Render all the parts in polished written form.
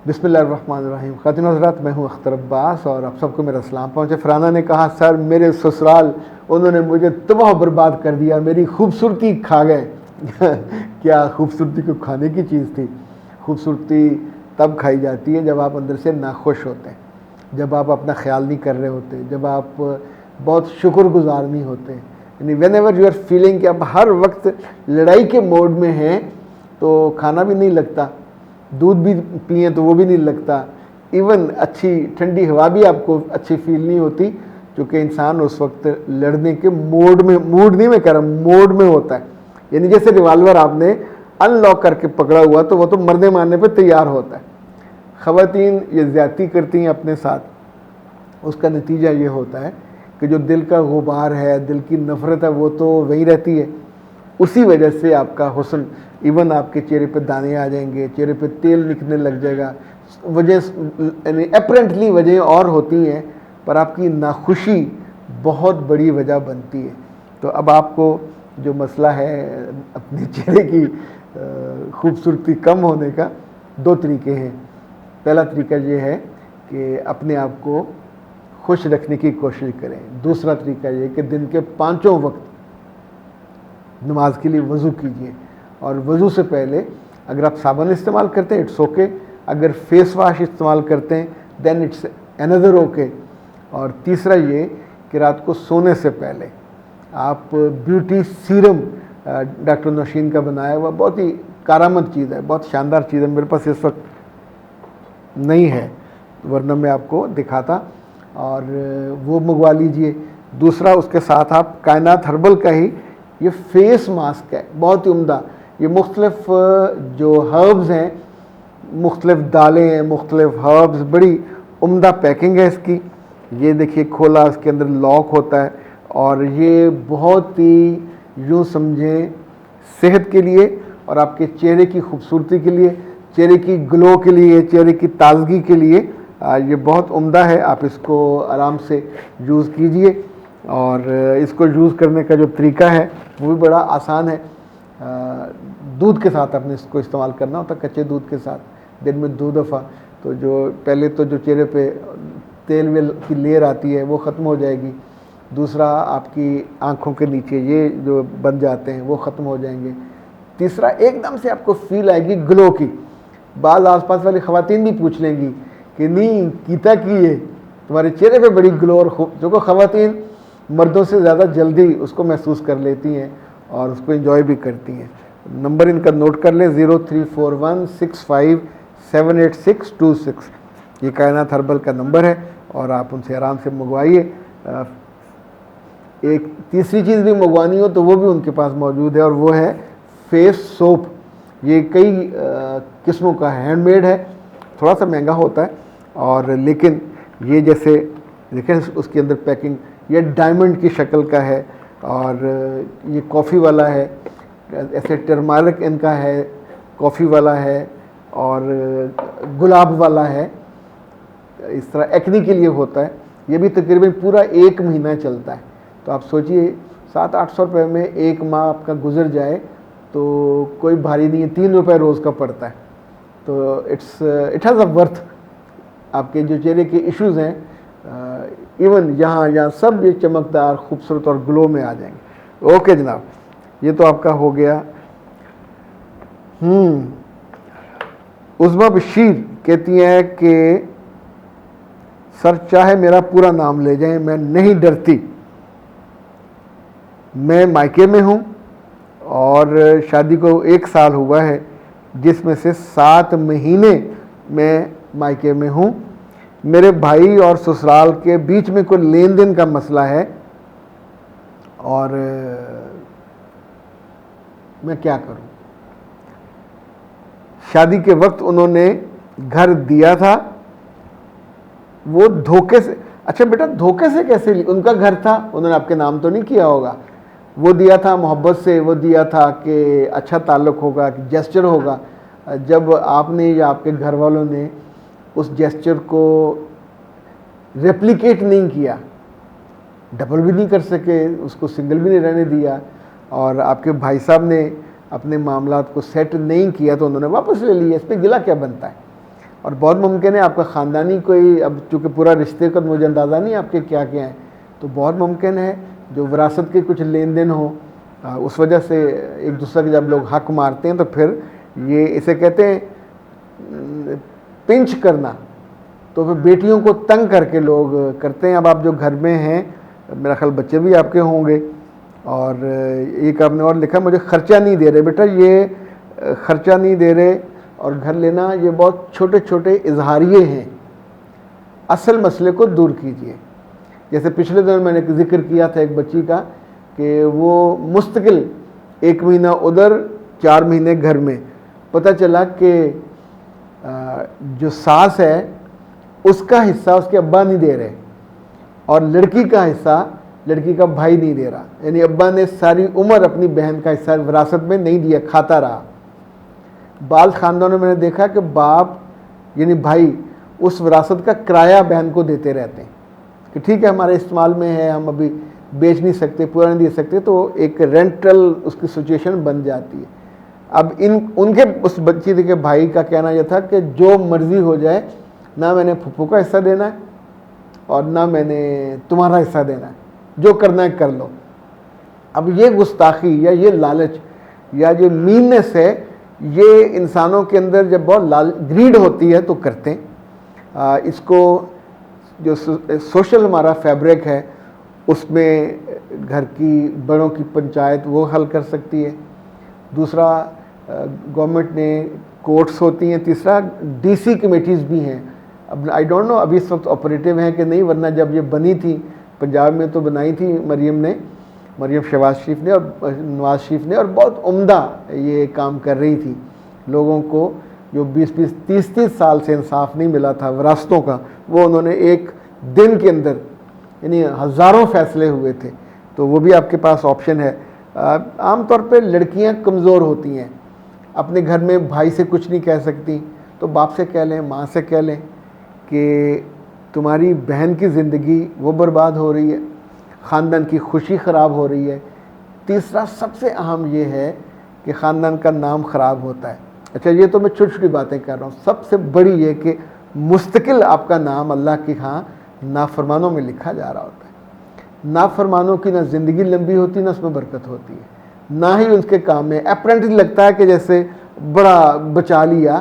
बिस्मिल्लाहिर्रहमानिर्रहीम। ख़ातिन हज़रात, मैं हूँ अख्तर अब्बास और आप सबको मेरा सलाम पहुँचे। फराना ने कहा, सर मेरे ससुराल उन्होंने मुझे तबाह बर्बाद कर दिया, मेरी खूबसूरती खा गए। क्या खूबसूरती को खाने की चीज़ थी? खूबसूरती तब खाई जाती है जब आप अंदर से नाखुश होते हैं, जब आप अपना ख्याल नहीं कर रहे होते, जब आप बहुत शुक्रगुजार नहीं होते। यानी whenever you are feeling कि आप हर वक्त लड़ाई के मोड में हैं तो खाना भी नहीं लगता, दूध भी पिए तो वो भी नहीं लगता, इवन अच्छी ठंडी हवा भी आपको अच्छी फील नहीं होती, क्योंकि इंसान उस वक्त लड़ने के मोड में, मूड नहीं मैं कह रहा, मोड में होता है। यानी जैसे रिवाल्वर आपने अनलॉक करके पकड़ा हुआ तो वो तो मरने मारने पे तैयार होता है। ख़वातीन ये ज़्यादती करती हैं अपने साथ, उसका नतीजा ये होता है कि जो दिल का गुबार है, दिल की नफ़रत है, वो तो वही रहती है। उसी वजह से आपका हुस्न, इवन आपके चेहरे पे दाने आ जाएंगे, चेहरे पे तेल निकलने लग जाएगा। वजह यानी अपरेंटली वजह और होती हैं, पर आपकी नाखुशी बहुत बड़ी वजह बनती है। तो अब आपको जो मसला है अपने चेहरे की खूबसूरती कम होने का, दो तरीके हैं। पहला तरीका ये है कि अपने आप को खुश रखने की कोशिश करें। दूसरा तरीका ये कि दिन के पाँचों वक्त नमाज के लिए वज़ू कीजिए, और वज़ू से पहले अगर आप साबुन इस्तेमाल करते हैं इट्स ओके, अगर फेस वाश इस्तेमाल करते हैं देन इट्स अनदर ओके। और तीसरा ये कि रात को सोने से पहले आप ब्यूटी सीरम डॉक्टर नौशीन का बनाया हुआ बहुत ही कारामद चीज़ है, बहुत शानदार चीज़ है, मेरे पास इस वक्त नहीं है वरना मैं आपको दिखाता, और वो मंगवा लीजिए। दूसरा उसके साथ आप कायनात हर्बल का ही ये फेस मास्क है, बहुत ही उम्दा। ये मुख्तलिफ जो हर्ब्स हैं, मुख्तलिफ दालें हैं, मुख्तलिफ हर्ब्स, बड़ी उम्दा पैकिंग है इसकी। ये देखिए खोला, इसके अंदर लॉक होता है, और ये बहुत ही यूँ समझें सेहत के लिए और आपके चेहरे की खूबसूरती के लिए, चेहरे की ग्लो के लिए, चेहरे की ताजगी के लिए ये बहुत उम्दा है। आप इसको आराम से यूज़ कीजिए, और इसको यूज़ करने का जो तरीका है वो भी बड़ा आसान है। दूध के साथ आपने इसको इस्तेमाल करना होता, कच्चे दूध के साथ दिन में 2 दफ़ा। तो जो पहले तो जो चेहरे पे तेल वेल की लेयर आती है वो ख़त्म हो जाएगी। दूसरा, आपकी आँखों के नीचे ये जो बन जाते हैं वो ख़त्म हो जाएंगे। तीसरा, एकदम से आपको फील आएगी ग्लो की। बाज़ आसपास वाली ख़वातीन भी पूछ लेंगी कि नहीं कीता की है, तुम्हारे चेहरे पे बड़ी ग्लो। और जो को ख़वातीन मर्दों से ज़्यादा जल्दी उसको महसूस कर लेती हैं और उसको एंजॉय भी करती हैं। नंबर इनका नोट कर लें, 0341657826। ये कायनात हर्बल का नंबर है और आप उनसे आराम से मंगवाइए। एक तीसरी चीज़ भी मंगवानी हो तो वो भी उनके पास मौजूद है, और वो है फेस सोप। ये कई किस्मों का हैंडमेड है, थोड़ा सा महंगा होता है, और लेकिन ये जैसे देखें उसके अंदर पैकिंग, ये डायमंड की शक्ल का है, और ये कॉफ़ी वाला है, ऐसे टर्मरिक इनका है, कॉफ़ी वाला है, और गुलाब वाला है। इस तरह एक्नी के लिए होता है। ये भी तकरीबन पूरा 1 महीना चलता है। तो आप सोचिए 700-800 रुपये में 1 माह आपका गुजर जाए तो कोई भारी नहीं है, 3 रुपये रोज़ का पड़ता है। तो इट हैज़ अ वर्थ। आपके जो चेहरे के इश्यूज़ हैं, इवन यहाँ सब ये चमकदार, खूबसूरत और ग्लो में आ जाएंगे। ओके जनाब, ये तो आपका हो गया। उज़मा बशीर कहती हैं कि सर चाहे मेरा पूरा नाम ले जाएं, मैं नहीं डरती। मैं मायके में हूँ और शादी को 1 साल हुआ है, जिसमें से 7 महीने मैं मायके में हूँ। मेरे भाई और ससुराल के बीच में कोई लेन देन का मसला है, और मैं क्या करूँ? शादी के वक्त उन्होंने घर दिया था, वो धोखे से। अच्छा बेटा, धोखे से कैसे लिया? उनका घर था, उन्होंने आपके नाम तो नहीं किया होगा, वो दिया था मोहब्बत से, वो दिया था कि अच्छा ताल्लुक़ होगा, कि जेस्चर होगा। जब आपने या आपके घर वालों ने उस जेस्चर को रेप्लिकेट नहीं किया, डबल भी नहीं कर सके, उसको सिंगल भी नहीं रहने दिया, और आपके भाई साहब ने अपने मामलात को सेट नहीं किया तो उन्होंने वापस ले लिया। इस पर गिला क्या बनता है? और बहुत मुमकिन है आपका ख़ानदानी कोई, अब चूँकि पूरा रिश्ते का मुझे अंदाज़ा नहीं आपके क्या क्या हैं, तो बहुत मुमकिन है जो विरासत के कुछ लेन देन हो, उस वजह से एक दूसरे के जब लोग हक मारते हैं तो फिर ये इसे कहते हैं पिंच करना, तो फिर बेटियों को तंग करके लोग करते हैं। अब आप जो घर में हैं, मेरा ख्याल बच्चे भी आपके होंगे, और एक आपने और लिखा मुझे ख़र्चा नहीं दे रहे। बेटा ये ख़र्चा नहीं दे रहे और घर लेना ये बहुत छोटे छोटे इजहारिये हैं, असल मसले को दूर कीजिए। जैसे पिछले दिन मैंने जिक्र किया था एक बच्ची का कि वो मुस्तकिल 1 महीना उधर 4 महीने घर में, पता चला कि जो सास है उसका हिस्सा उसके अब्बा नहीं दे रहे और लड़की का हिस्सा लड़की का भाई नहीं दे रहा, यानी अब्बा ने सारी उम्र अपनी बहन का हिस्सा विरासत में नहीं दिया, खाता रहा। बाल ख़ानदानों में मैंने देखा कि बाप यानी भाई उस विरासत का किराया बहन को देते रहते हैं कि ठीक है हमारे इस्तेमाल में है, हम अभी बेच नहीं सकते, पूरा नहीं दे सकते, तो एक रेंटल उसकी सिचुएशन बन जाती है। अब उनके उस बच्ची के भाई का कहना यह था कि जो मर्ज़ी हो जाए, ना मैंने फूफू का हिस्सा देना है और ना मैंने तुम्हारा हिस्सा देना है, जो करना है कर लो। अब ये गुस्ताखी या ये लालच या ये मीननेस है, ये इंसानों के अंदर जब बहुत ग्रीड होती है तो करते हैं। इसको जो सोशल हमारा फैब्रिक है उसमें घर की बड़ों की पंचायत वो हल कर सकती है। दूसरा गवर्नमेंट ने कोर्ट्स होती हैं। तीसरा डीसी कमेटीज़ भी हैं। अब आई डोंट नो अभी इस वक्त ऑपरेटिव हैं कि नहीं, वरना जब ये बनी थी पंजाब में तो बनाई थी मरियम शहबाज शरीफ ने और नवाज शरीफ ने, और बहुत उम्दा ये काम कर रही थी। लोगों को जो 20-20, 30-30 साल से इंसाफ नहीं मिला था विरासतों का, वो उन्होंने एक दिन के अंदर, यानी हज़ारों फैसले हुए थे। तो वो भी आपके पास ऑप्शन है। आम तौर पे लड़कियां कमज़ोर होती हैं, अपने घर में भाई से कुछ नहीं कह सकती, तो बाप से कह लें, माँ से कह लें कि तुम्हारी बहन की ज़िंदगी वो बर्बाद हो रही है, ख़ानदान की खुशी ख़राब हो रही है। तीसरा सबसे अहम ये है कि ख़ानदान का नाम ख़राब होता है। अच्छा, ये तो मैं छोटी छोटी बातें कर रहा हूँ, सबसे बड़ी ये कि मुस्तकिल आपका नाम अल्लाह के यहाँ नाफरमानों में लिखा जा रहा होता है। नाफरमानों की ना ज़िंदगी लंबी होती, ना उसमें बरकत होती है, ना ही उनके काम में अप्रेंटिस लगता है कि जैसे बड़ा बचा लिया,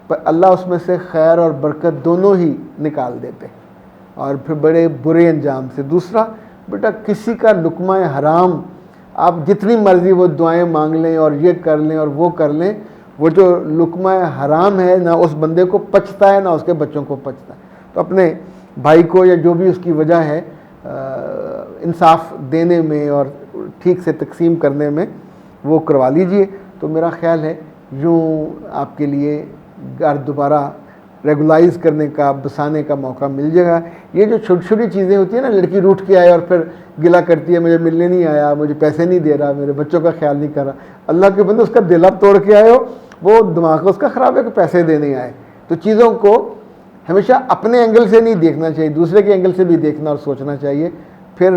पर अल्लाह उसमें से खैर और बरकत दोनों ही निकाल देते और फिर बड़े बुरे अंजाम से। दूसरा बेटा, किसी का लुकमा हराम आप जितनी मर्ज़ी वो दुआएं मांग लें और ये कर लें और वो कर लें, वो जो लुकमा हराम है ना उस बंदे को पचता है ना उसके बच्चों को पचता है। तो अपने भाई को या जो भी उसकी वजह है इंसाफ देने में और ठीक से तकसीम करने में वो करवा लीजिए। तो मेरा ख्याल है यूँ आपके लिए घर दोबारा रेगुलाइज करने का, बसाने का मौका मिल जाएगा। ये जो छोटी छोटी चीज़ें होती हैं ना, लड़की रूठ के आए और फिर गिला करती है, मुझे मिलने नहीं आया, मुझे पैसे नहीं दे रहा, मेरे बच्चों का ख्याल नहीं कर रहा। अल्लाह के बंदे, उसका दिल आप तोड़ के आए हो, वो दिमाग उसका ख़राब है कि पैसे देने आए। तो चीज़ों को हमेशा अपने एंगल से नहीं देखना चाहिए, दूसरे के एंगल से भी देखना और सोचना चाहिए, फिर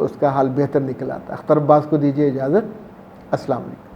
उसका हाल बेहतर निकल आता है। अख्तर अब्बास को दीजिए इजाज़त। अस्सलाम वालेकुम।